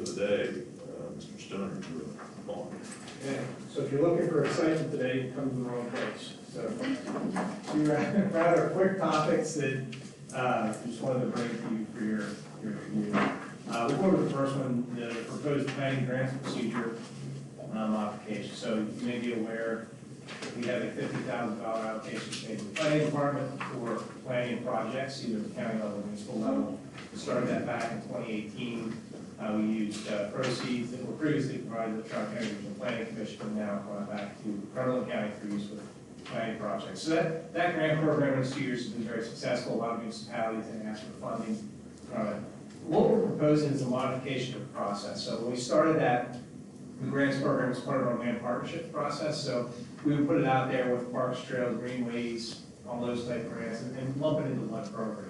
for the day, Mr. Stoner, you're on. Yeah, so if you're looking for excitement today, you come to the wrong place. So, two rather quick topics that just wanted to bring to you for your review. We'll go over the first one, the proposed planning grants procedure modification. So you may be aware we have a $50,000 allocation made to the planning department for planning projects, either at the county level or municipal level. We started that back in 2018. We used proceeds that were previously provided to the Tri-County Regional Planning Commission, and now going back to Cumberland County for use with planning projects. So that grant program in 2 years has been very successful. A lot of municipalities have asked for funding from it. What we're proposing is a modification of the process. So when we started that, the grants program was part of our land partnership process. So we would put it out there with parks, trails, greenways, all those type of grants, and lump it into one program.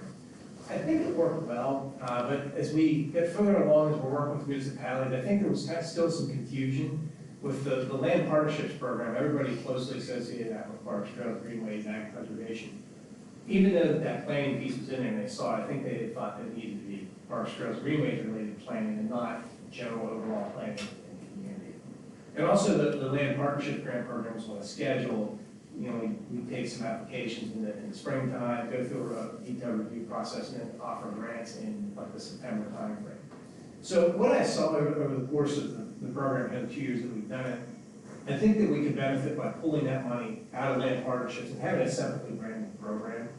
I think it worked well, but as we get further along, as we're working with municipalities, I think there was kind of still some confusion with the land partnerships program. Everybody closely associated that with parks, trails, greenways, ag preservation. Even though that planning piece was in there and they saw it, I think they thought that it needed to be parks, trails, greenways related planning and not general overall planning in the community. And also the land partnership grant program was on a schedule. You know, we take some applications in the springtime, go through a detailed review process, and then offer grants in like the September timeframe. So what I saw over the course of the program in the 2 years that we've done it, I think that we could benefit by pulling that money out of land partnerships and having a separately branded program,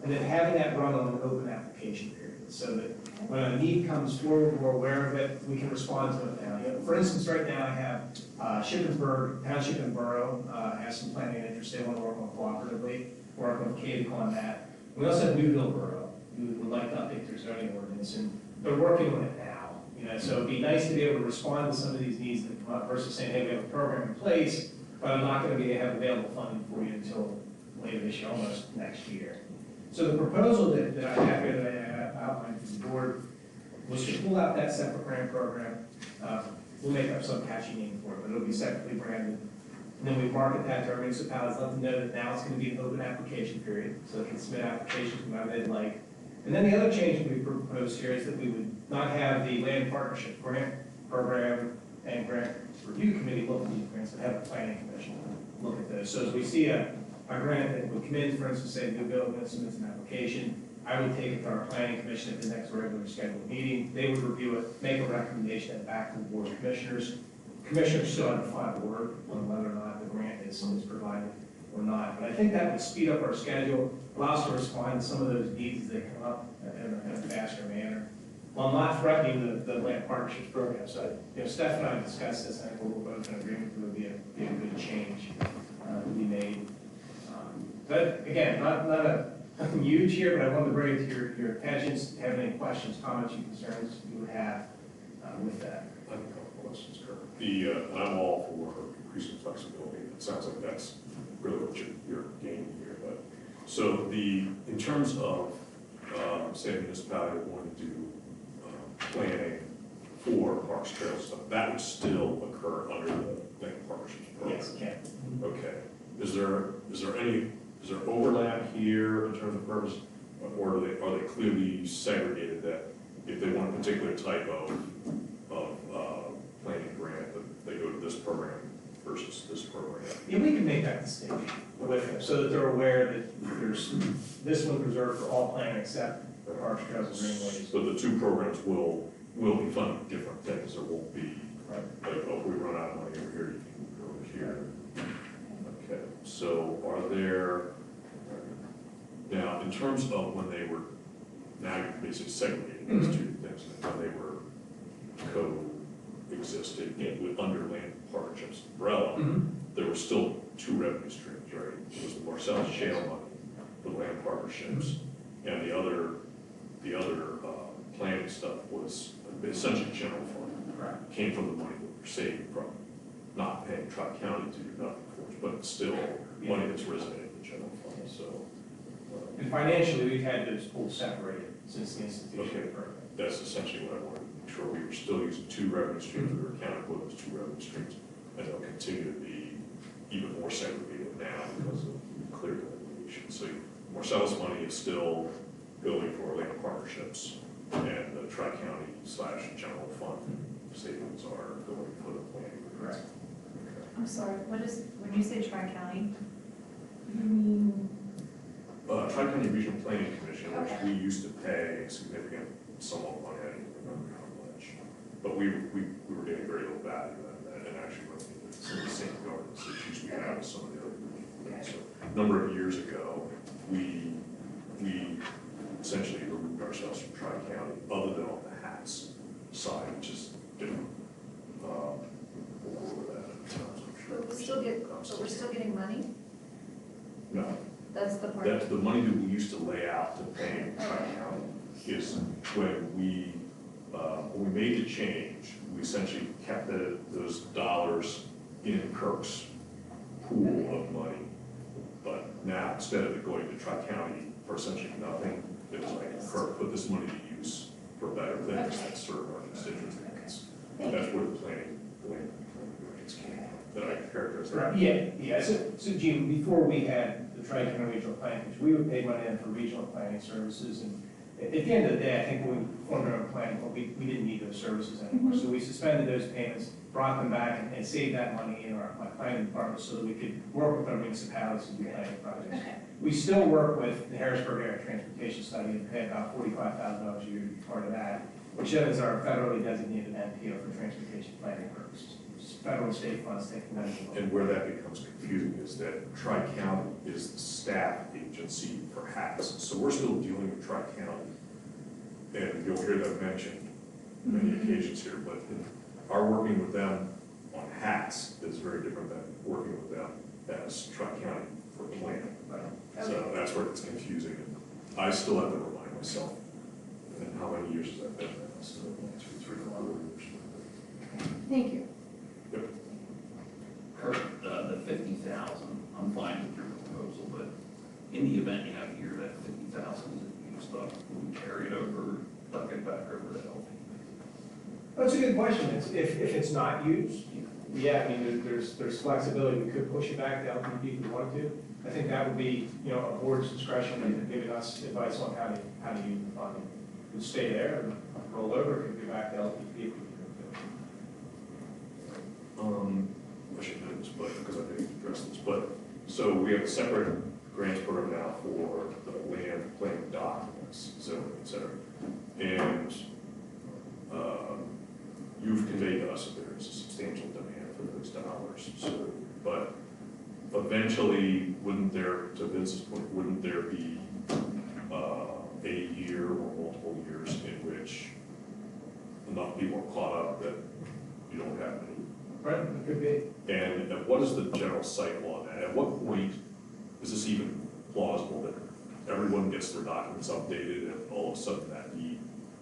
and then having that run on an open application period, so that when a need comes forward, we're aware of it, we can respond to it now. You know, for instance, right now I have Shippensburg Township and Borough has some planning interest. They want to work on cooperatively, working with CADIC on that. We also have Newville Borough, who would like to update their zoning ordinance, and they're working on it now. You know, so it'd be nice to be able to respond to some of these needs that come up versus saying, hey, we have a program in place, but I'm not going to have available funding for you until later this year, almost next year. So the proposal that I have here that I outlined to the board was to pull out that separate grant program. We'll make up some catchy name for it, but it'll be separately branded. And then we market that to our municipalities, let them know that now it's going to be an open application period, so they can submit applications whenever they'd like. And then the other change that we proposed here is that we would not have the land partnership grant program and grant review committee look at these grants, but have a planning commission look at those. So as we see a grant that would come in, for instance, say Newville submits an application, I would take it to our planning commission at the next regular scheduled meeting. They would review it, make a recommendation and back to the board of commissioners. Commissioners still have the final word on whether or not the grant is provided or not. But I think that would speed up our schedule, allow us to respond to some of those needs as they come up in a faster manner, while not threatening the land partnerships program. So, you know, Steph and I discussed this, and I think we're both in agreement that it would be a good change to be made. But again, nothing huge here, but I wanted to bring it to your attention. If you have any questions, comments, or concerns you would have with that. I have a couple of questions, Kurt. I'm all for increasing flexibility. It sounds like that's really what you're gaining here. But so in terms of say a municipality wanting to do planning for parks, trails, stuff, that would still occur under the land partnerships program. Yes, it can. Okay. Is there overlap here in terms of purpose, or are they clearly segregated that if they want a particular type of planning grant, that they go to this program versus this program? Yeah, we can make that distinction with them so that they're aware that there's this one's reserved for all planning except the parks, trails, and greenways. So the two programs will be funding different things. There won't be Right. like, oh, if we run out of money over here, you can go over here. Okay. So are there now in terms of when they were now you're basically segregating those two things, when they were coexisting under land partnerships umbrella, there were still two revenue streams, right? It was the Marcellus shale money, the land partnerships, and the other planning stuff was essentially general fund. Right. Came from the money that we're saving from not paying Tri-County to do nothing for us, but it's still money that's resident in the general fund. So, and financially, we've had those pools separated since the institution of the program. That's essentially what I wanted to make sure. We were still using two revenue streams. We were accounting for those two revenue streams, and they'll continue to be even more segregated now because of clear delineation. So Marcellus money is still building for land partnerships and the Tri-County / general fund are going for the planning. Correct. I'm sorry, when you say Tri-County, you mean, Tri-County Regional Planning Commission, which Okay. we used to pay a significant sum of money, I don't remember how much. But we were getting very little value out of that, and actually running into some of the same governance issues we have with some of the other things. So, a number of years ago, we essentially removed ourselves from Tri-County, other than on the HATS side, which is different. Over that at times, I'm sure. but we're still getting money? No, That's the part. that's the money that we used to lay out to pay Tri-County is when we made the change, we essentially kept those dollars in Kirk's pool of money. But now, instead of it going to Tri-County for essentially nothing, it was like, Kirk, put this money to use for better things that serve our constituents. That's where the planning grants came from, that I characterized. Right, yeah, so Gene, before we had the Tri-County Regional Planning Commission, we would pay money in for regional planning services, and at the end of the day, I think when we formed our own planning, we didn't need those services anymore, so we suspended those payments, brought them back, and saved that money in our planning department so that we could work with our municipalities and do planning projects. Okay. We still work with the Harrisburg Area Transportation Study and pay about $45,000 a year to be part of that, which is our federally designated NPO for transportation planning purposes. Federal and state funds taking that. And where that becomes confusing is that Tri-County is the staff agency for HATS. So we're still dealing with Tri-County. And you'll hear that mentioned many occasions here, but our working with them on HATS is very different than working with them as Tri-County for planning. So that's where it's confusing. And I still have to remind myself, and how many years has that been? Still 2, 3, 4 years. Thank you. Yep. Kurt, the 50,000, I'm fine with your proposal, but in the event you have a year that 50,000 is used up, will we carry it over, duck it back over to LP? That's a good question. If it's not used, yeah, I mean, there's flexibility. We could push it back to LPP if we wanted to. I think that would be, a board's discretion and giving us advice on how to use the funding. It would stay there and roll over, it could go back to LPP if we could. I should do this, but, because I didn't address this, but, so we have a separate grants program now for the land planning documents, et cetera. And you've conveyed to us that there is a substantial demand for those dollars, so, but eventually, wouldn't there, to Vince's point, wouldn't there be a year or multiple years in which enough people are caught up that you don't have any? Right, it could be. And what is the general cycle on that? At what point is this even plausible that everyone gets their documents updated and all of a sudden that need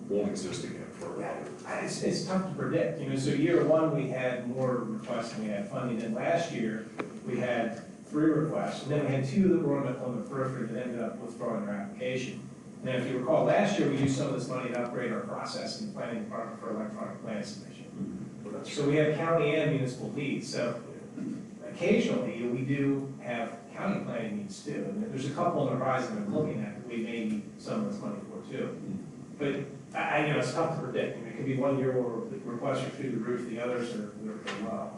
won't exist again for Yeah, another? it's tough to predict, so year one, we had more requests than we had funding, and last year, we had 3 requests, and then we had 2 that were on the periphery that ended up withdrawing their application. Now, if you recall, last year, we used some of this money to upgrade our process in the planning department for electronic plan submission. So we have county and municipal needs, so occasionally, we do have county planning needs too, and there's a couple on the horizon that I'm looking at that we may need some of this money for too. But it's tough to predict. It could be one year where the requests are through the roof, the others are low.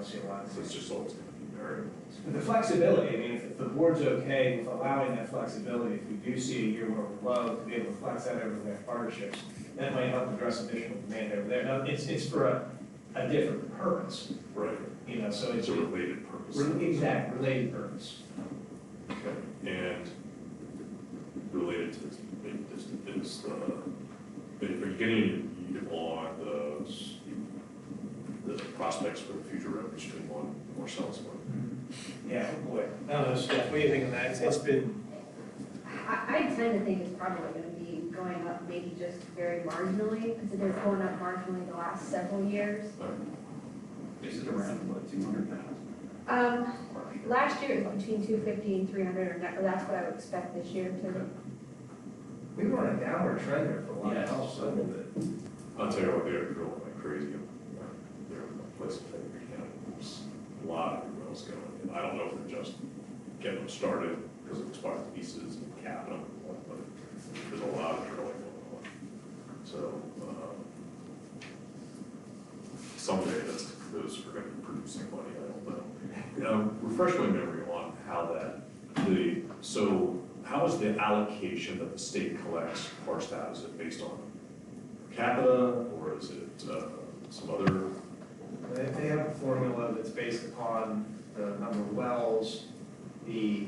See a lot. So it's just always going to be variable. But the flexibility, if the board's okay with allowing that flexibility, if we do see a year where we're low, to be able to flex that over the partnerships, that might help address additional demand over there. Now, it's for a different purpose, Right. so It's a related purpose. Exact, related purpose. Okay. And related to this, is are you getting any on the prospects for the future revenue stream on Marcellus one? Yeah, boy. I don't know, Steph, what do you think of that? It's been. I tend to think it's probably going to be going up maybe just very marginally, because it is going up marginally the last several years. Is it around, what, 200,000? Last year it was between 250 and 300, or that's what I would expect this year to. We were on a downward trend there for a while. Yeah. So a little bit. I'll tell you what, they're drilling like crazy. They're in a place in Frederick County. There's a lot of wells going. And I don't know if they're just getting them started because of expired leases and capping them, but there's a lot of drilling going on. So, someday those are gonna be producing money, I don't know. Refresh my memory on how so how is the allocation that the state collects parsed out? Is it based on per capita, or is it some other? They have a formula that's based upon the number of wells, the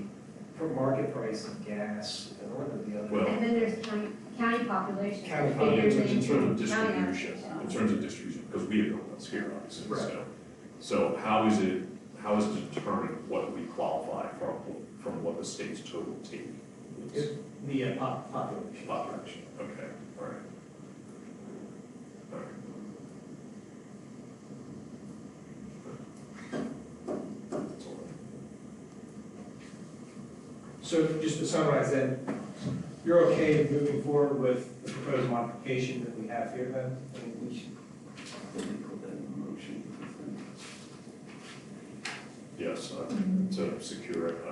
market price of gas, and one of the other. Well, And then there's county population. County which population, figures in terms of into county distribution, allocation. in terms of distribution, because we have no ones here, obviously, Right. so how is it determined what we qualify from what the state's total take is? The population. Population, okay, all right. All right. That's all right. So just to summarize then, you're okay moving forward with the proposed modification that we have here then? I think we should. Put that in motion. Yes, to secure it,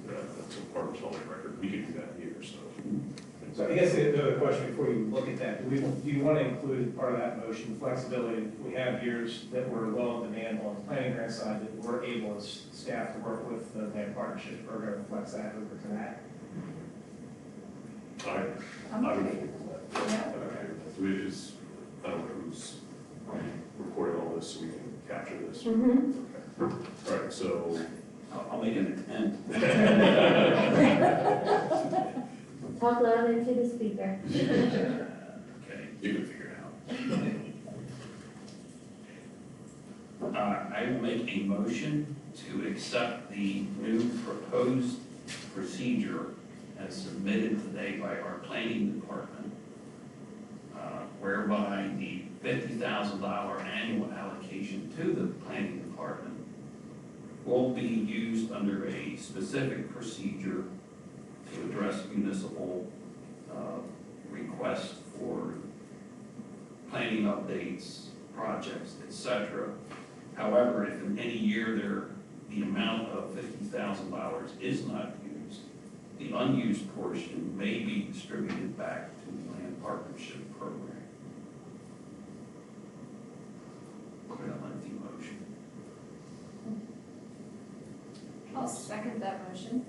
that's a part of the public record, we could do that here, so. So I guess the other question before you look at that, do you want to include part of that motion, flexibility? We have years that we're low in demand on the planning grant side that we're able as staff to work with the land partnership program and flex that over to that. I'm I would okay. think that. Yeah. We just, I don't know who's recording all this, so we can capture this. Mhm. Okay. All right, so. I'll make an attempt. Talk loud into the speaker. Okay, you can figure it out. I will make a motion to accept the new proposed procedure as submitted today by our planning department, whereby the $50,000 annual allocation to the planning department will be used under a specific procedure to address municipal requests for planning updates, projects, etc. However, if in any year the amount of $50,000 is not used, the unused portion may be distributed back to the land partnership program. Quite a lengthy motion. I'll second that motion.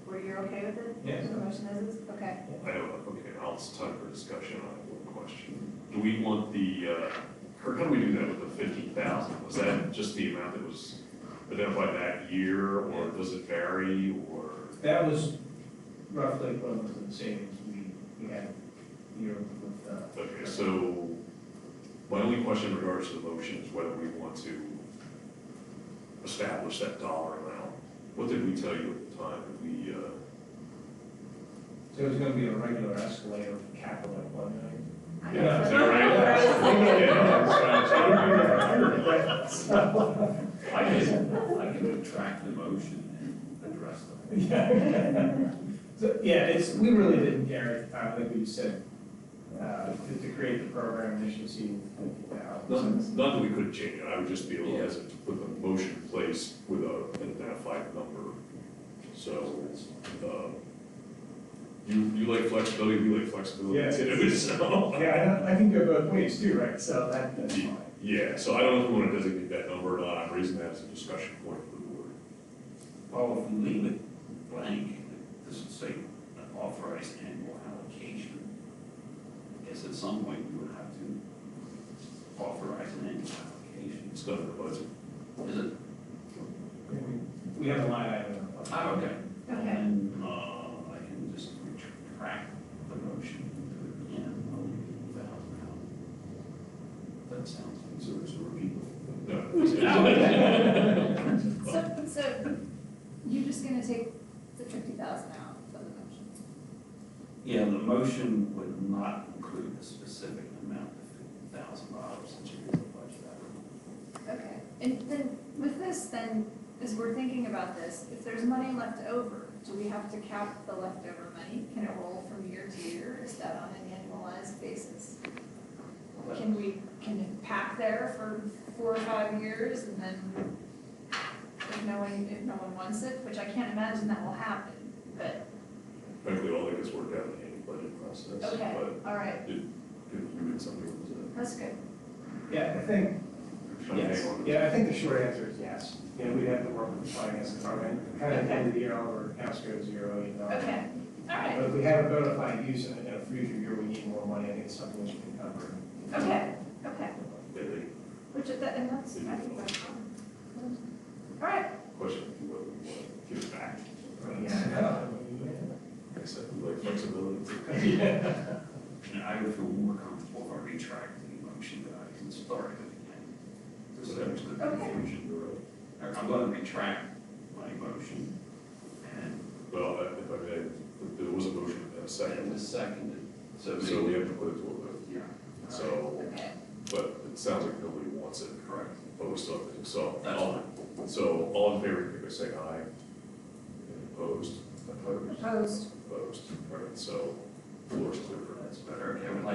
Were you okay with it? Yes. The motion as is? Okay. Okay, now it's time for discussion. I have one question. Do we want how do we do that with the 50,000? Was that just the amount that was identified that year, or does it vary, or? That was roughly equivalent to the savings we had here with. Okay, so my only question in regards to the motion is whether we want to establish that dollar amount. What did we tell you at the time? Did we, So it was going to be a regular escalator for capital at $1 million. yeah, is that right? I can retract the motion and address them. So, yeah, we really didn't care at the time, like we said, to create the program initially, see $50,000. Not that we couldn't change it, I would just be a little hesitant to put the motion in place with an identified number. So, you like flexibility, we like flexibility Yeah. too, so. Yeah, I can go both ways too, right? So that's fine. Yeah, so I don't know if we want to designate that number or not, I'm raising that as a discussion point for the board. Well, if we leave it blank, this would say an authorized annual allocation. I guess at some point we would have to authorize an annual allocation. It's done in the budget. Is it? We have a line item. in the budget. Oh, okay. Okay. And I can just retract the motion and put it in, I'll leave the $1,000 out. That sounds like So there's a repeat. No. So you're just gonna take the 50,000 out of the motion? Yeah, the motion would not include the specific amount of $50,000 since you did the budget item. Okay. And then with this, then, as we're thinking about this, if there's money left over, do we have to cap the leftover money? Can it roll from year to year? Is that on an annualized basis? Can it pack there for 4 or 5 years and then if no one wants it, which I can't imagine that will happen, but, Frankly, all that gets worked out in the annual budget process. okay, all right, But it could include something that was that's good. Yeah, I think kind of Yes, hang on. yeah, I think the short answer is yes. You know, we'd have to work with the finance department, kind of at the end of the year, all our accounts go to zero, you know. Okay, all right, But if we have a bona fide use in a future year, we need more money, I think it's something we can cover. okay, okay. Yeah, the Which is that, and that's, I think that's fine. All right, question would be whether we want to give it back. Yeah. Like I said, we like flexibility. And I would feel more comfortable if I retract the motion, guys, and start it again. So there's the Okay. confusion. I'm going to retract my motion, and Well, if I may, there was a motion and a it second, was seconded, so so we maybe, have to put it to a vote. yeah, So, okay. but it sounds like nobody wants it, correct. but we still have to, so. That's all- So all in favor, if I say aye, and opposed, Opposed. opposed, all right, so floor is clear for that. That's better. Okay, I would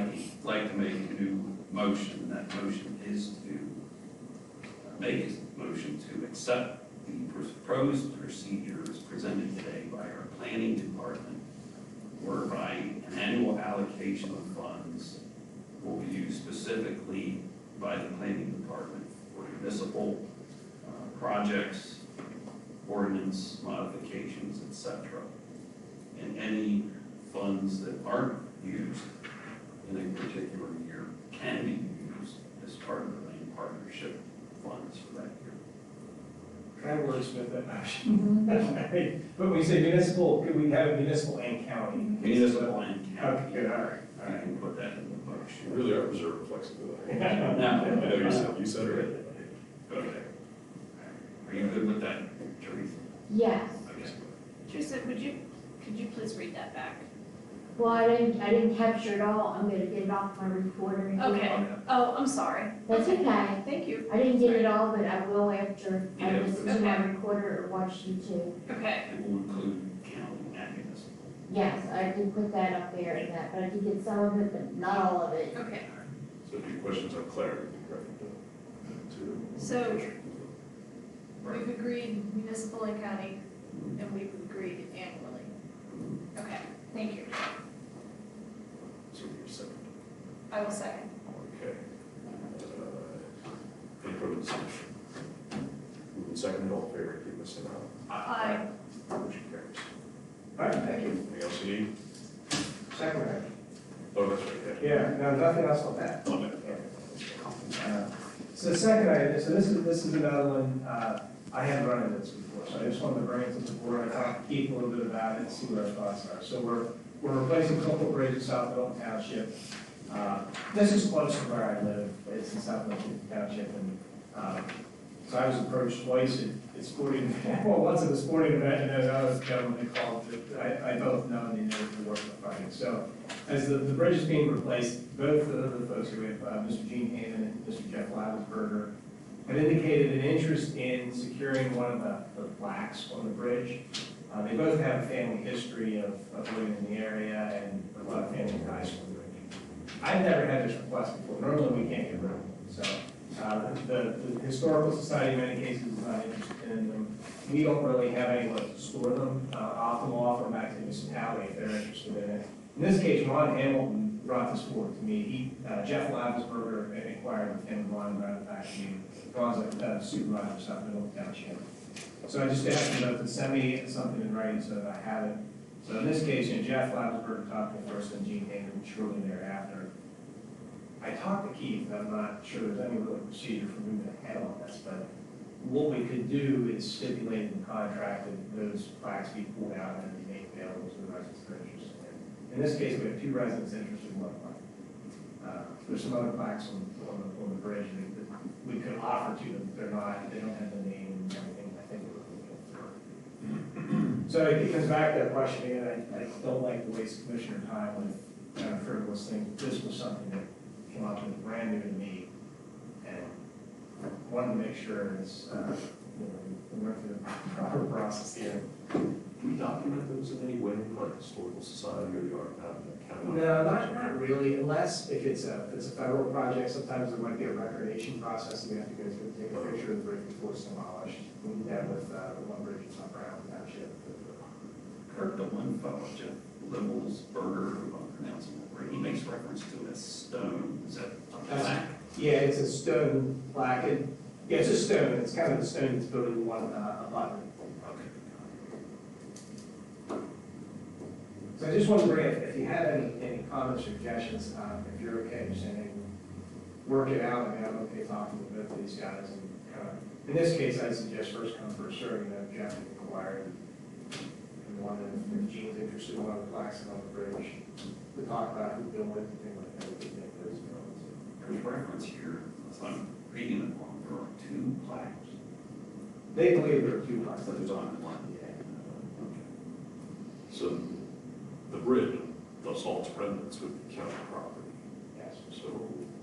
like to make a new motion, and that motion is to make a motion to accept the proposed procedures presented today by our planning department, whereby an annual allocation of funds will be used specifically by the planning department for municipal projects, ordinance modifications, etc. And any funds that aren't used in a particular year can be used as part of the land partnership funds for that year. Can I wordsmith that motion? But when you say municipal, could we have municipal and county? Municipal and county. Okay, good, all right, all I right. can put that in the You motion. really are preserving flexibility. Now, I know you said it. okay. Are you good with that, Teresa? Yes. Okay. Teresa, could you please read that back? Well, I didn't capture it all. I'm gonna get it off my recorder. and get it. Okay. Oh, I'm sorry. That's okay. Thank you. I didn't get it all, but I will after I Yeah. listen to my Okay. recorder or watch YouTube. Okay, It will include county and municipal. Yes, I did put that up there and that, but I did get some of it, but not all of it. okay. So if your questions on clarity, direct them to. So we've agreed municipal and county, and we've agreed annually. Okay, thank you. So you're second. I will second. Okay. Any further discussion? Moving second, all in favor, give us an Aye. Motion carries. All right, thank you. Anything else you need? Second round. Oh, that's right, yeah. Yeah, no, nothing else on that. On that. So the second item, so this is another one, I haven't run into this before, so I just wanted to bring it to the board, and talk to Keith a little bit about it, and see what our thoughts are. So we're replacing a couple bridges in South Middleton Township. This is close to where I live, it's in South Middleton Township, and, so I was approached twice at sporting, well, once at the sporting event, and then another gentleman that called, that I both know, and they know the work of the project. So as the bridge is being replaced, both of the folks here, we have Mr. Gene Hammond and Mr. Jeff Lavensberger, have indicated an interest in securing one of the plaques on the bridge. They both have a family history of living in the area and a lot of family ties to the bridge. I've never had this request before. Normally, we can't get rid of them. So the Historical Society, in many cases, is not interested in them. We don't really have anywhere to store them. I'll come off or back to the municipality if they're interested in it. In this case, Ron Hamilton brought this forward to me. Jeff Lavensberger inquired with him, and Ron brought it back to me. Ron's a supervisor of South Middleton Township. So I just asked him to send me something in writing so that I have it. So in this case, Jeff Lavensberger talked to me first, and Gene Hammond shortly thereafter. I talked to Keith, I'm not sure there's any real procedure for moving ahead on this, but what we could do is stipulate in the contract that those plaques be pulled out and be made available to the residents that are interested in it. In this case, we have two residents interested in one plaque. There's some other plaques on the bridge that we could offer to them, they don't have the name and everything, I think we're looking for. So it comes back to that question again, I don't like to waste commissioner time with kind of frivolous things. This was something that came up and brand new to me, and wanted to make sure it's, we went through the proper process here. Do we document those in any way, like Historical Society or the Art County? No, not really, unless if it's a federal project, sometimes there might be a recordation process, we have to go through, take a picture of the bridge before it's demolished. We did that with the one bridge in Brown Township. Kurt, the one fellow, Jeff Lavensberger, who I'm pronouncing it right, he makes reference to it as stone. Is that a plaque? Yeah, it's a stone plaque, Yeah, it's a stone, it's kind of the stone that's building one abutment. Okay. So I just wanted to bring it, if you have any comments, suggestions, if you're okay, just saying, hey, work it out, I mean, I'm okay talking to both of these guys, and kind of, in this case, I suggest first come, first served, Jeff and inquire, and one, if Gene's interested in one of the plaques on the bridge, to talk about who built it, and things like that, we can make those buildings. There's reference here, if I'm reading it wrong, there are 2 plaques. They believe there are 2 plaques. But there's only one. Yeah. So the bridge, those all remnants would be county property. Yes. So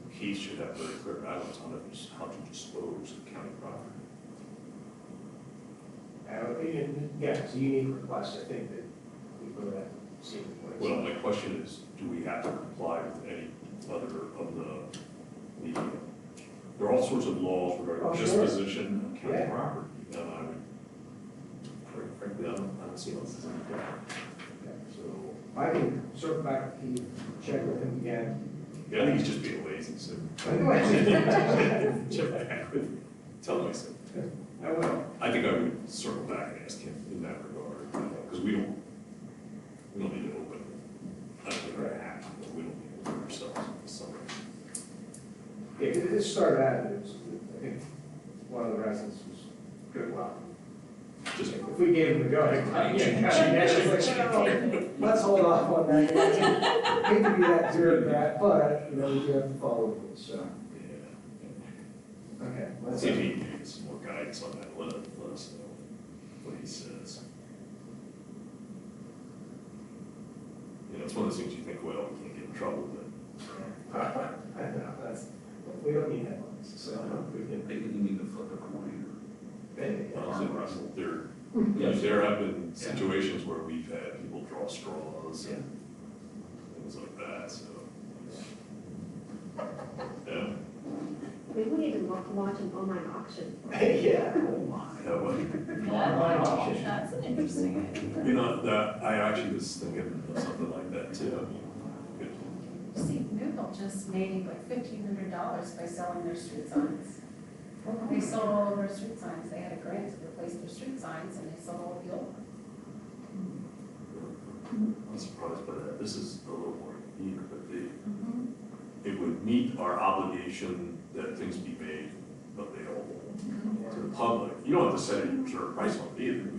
he should have very clear guidelines on it, how to dispose of county property. Yeah, it's a unique request, I think, that we really have to see in place. Well, my question is, do we have to comply with any other of there are all sorts of laws Oh, regarding sure. disposition of county Yeah. property, and I would, frankly, I don't see what's different. Okay, so I can circle back to Keith, check with him again. Yeah, I think he's just being lazy, so. Check back with him. Tell him I said. I will. I think I would circle back and ask him in that regard, because we don't need to open, I don't think we have to, but we don't need to open ourselves in the summer. Yeah, it started out, it was, I think, one of the residents was good, well, Just, if we gave him the go, let's hold off on that. Hate to be that bureaucrat, but, you know, we do have to follow the rules, so, yeah. okay. Let's see if he can give us some more guidance on that, let us know what he says. You know, it's one of those things you think, well, we can't get in trouble, but. I know, we don't need headlines, so we can, Maybe you need to flip a coin maybe. There have been situations where we've had people draw straws and things like that, so. Yeah. Maybe we need to launch an online auction. Yeah. Oh my. That's an interesting idea. You know, that, I actually was thinking of something like that too. I mean, good. See, Newville just made like $1,500 by selling their street signs. They sold all of their street signs. They had a grant to replace their street signs, and they sold all of the old ones. I'm surprised by that. This is a little more unique, but it would meet our obligation that things be made available to the public. You don't have to set a reserve price on it either. You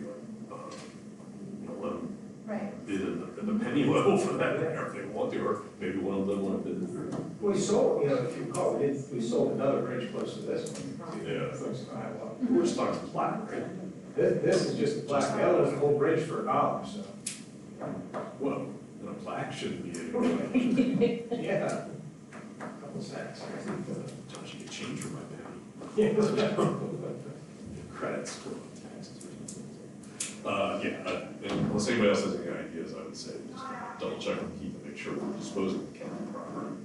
know, let them Right. bid at the penny level for that matter if they want to, or maybe one of them want to bid. We sold, you know, if you recall, we sold another bridge close to this one. Yeah. Close to Iowa. We're just talking flat, right? This is just a plaque, the other one's a whole bridge for $1, so, Well, then a plaque shouldn't be any. yeah. Couple cents. Don't you get change for my penny? Yeah. Credits for taxes or something. Unless anybody else has any ideas, I would say just double check with Keith to make sure we're disposing of the county property.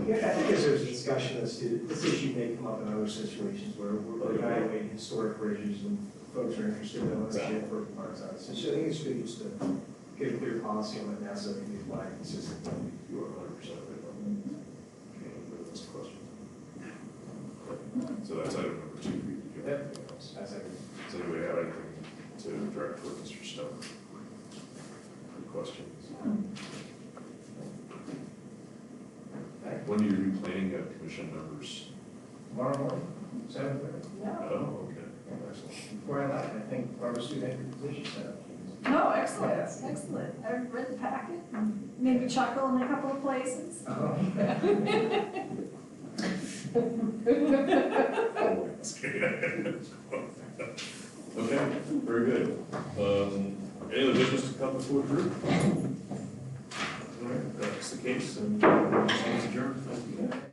Yeah, I think as there's discussion as to, this issue may come up in other situations where we're evaluating historic bridges and folks are interested in ownership for parts of it. So I think it's good just to get a clear policy on it now so it can be applied consistently. You are 100% right on that. Okay, those questions. So that's item number 2. Do you have anything else? That's it. Does anybody have anything to direct toward Mr. Stone? Any questions? When are your new planning commission members? Tomorrow morning, 7:30. Oh, okay. Excellent. Before I left, I think Barbara Sue had the position set up. Oh, excellent, excellent. I read the packet, made me chuckle in a couple of places. Oh. Oh, that's good. Okay, very good. Any other business to come before the group? All right, that's the case, and it's adjourned. Thank you.